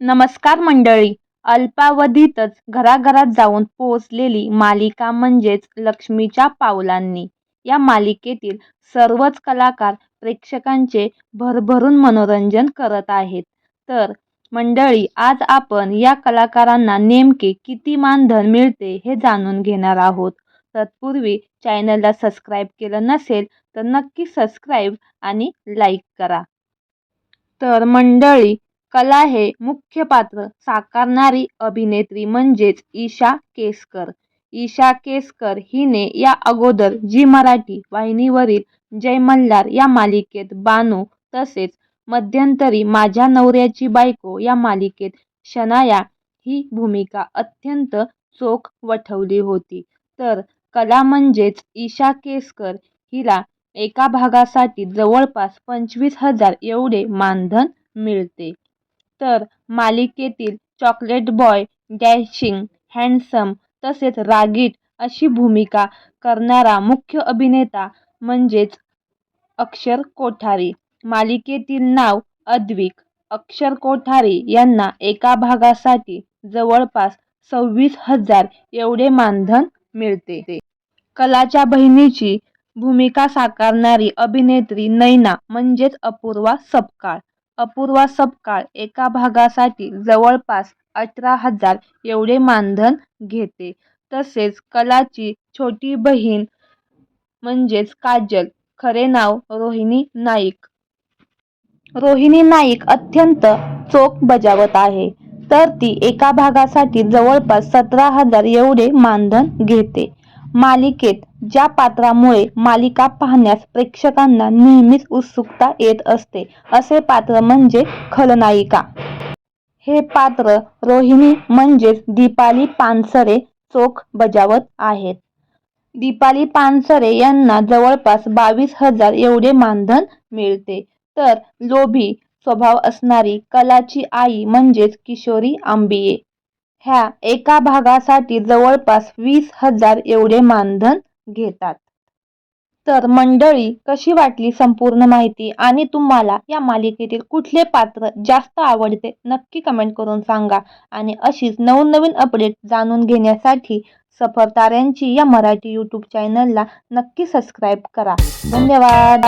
नमस्कार मंडळी. अल्पावधीतच घराघरात जाऊन पोहोचलेली मालिका म्हणजेच लक्ष्मीच्या पावलांनी. या मालिकेतील सर्वच कलाकार प्रेक्षकांचे भरभरून मनोरंजन करत आहेत. तर मंडळी, आज आपण या कलाकारांना नेमके किती मानधन मिळते हे जाणून घेणार आहोत. तत्पूर्वी चॅनलला सबस्क्राईब केलं नसेल तर नक्की सबस्क्राईब आणि लाईक करा. तर मंडळी, कला हे मुख्य पात्र साकारणारी अभिनेत्री म्हणजेच ईशा केसकर. ईशा केसकर हिने या अगोदर झी मराठी वाहिनीवरील जय मल्हार या मालिकेत बानू तसेच मध्यंतरी माझ्या नवऱ्याची बायको या मालिकेत शनाया ही भूमिका अत्यंत चोख वठवली होती. तर कला म्हणजेच ईशा केसकर हिला एका भागासाठी जवळपास 25,000 एवढे मानधन मिळते. तर मालिकेतील चॉकलेट बॉय, डॅशिंग, हँडसम तसेच रागीट अशी भूमिका करणारा मुख्य अभिनेता म्हणजेच अक्षर कोठारी. मालिकेतील नाव अद्विक. अक्षर कोठारी यांना एका भागासाठी जवळपास 26,000 एवढे मानधन मिळते. कलाच्या बहिणीची भूमिका साकारणारी अभिनेत्री नैना म्हणजेच अपूर्वा सपकाळ. अपूर्वा सपकाळ एका भागासाठी जवळपास 18,000 एवढे मानधन घेते. तसेच कलाची छोटी बहीण म्हणजेच काजल, खरे नाव रोहिणी नाईक. रोहिणी नाईक अत्यंत चोख बजावत आहे. तर ती एका भागासाठी जवळपास 17,000 एवढे मानधन घेते. मालिकेत ज्या पात्रामुळे मालिका पाहण्यास प्रेक्षकांना नेहमीच उत्सुकता येत असते असे पात्र म्हणजे खलनायिका. हे पात्र रोहिणी म्हणजेच दीपाली पानसरे चोख बजावत आहेत. दीपाली पानसरे यांना जवळपास 22,000 एवढे मानधन मिळते. तर लोभी स्वभाव असणारी कलाची आई म्हणजेच किशोरी आंबिये ह्या एका भागासाठी जवळपास 20,000 एवढे मानधन घेतात. तर मंडळी, कशी वाटली संपूर्ण माहिती आणि तुम्हाला या मालिकेतील कुठले पात्र जास्त आवडते नक्की कमेंट करून सांगा. आणि अशीच नवनवीन अपडेट जाणून घेण्यासाठी सफर ताऱ्यांची या मराठी यूट्यूब चॅनलला नक्की सबस्क्राईब करा. धन्यवाद.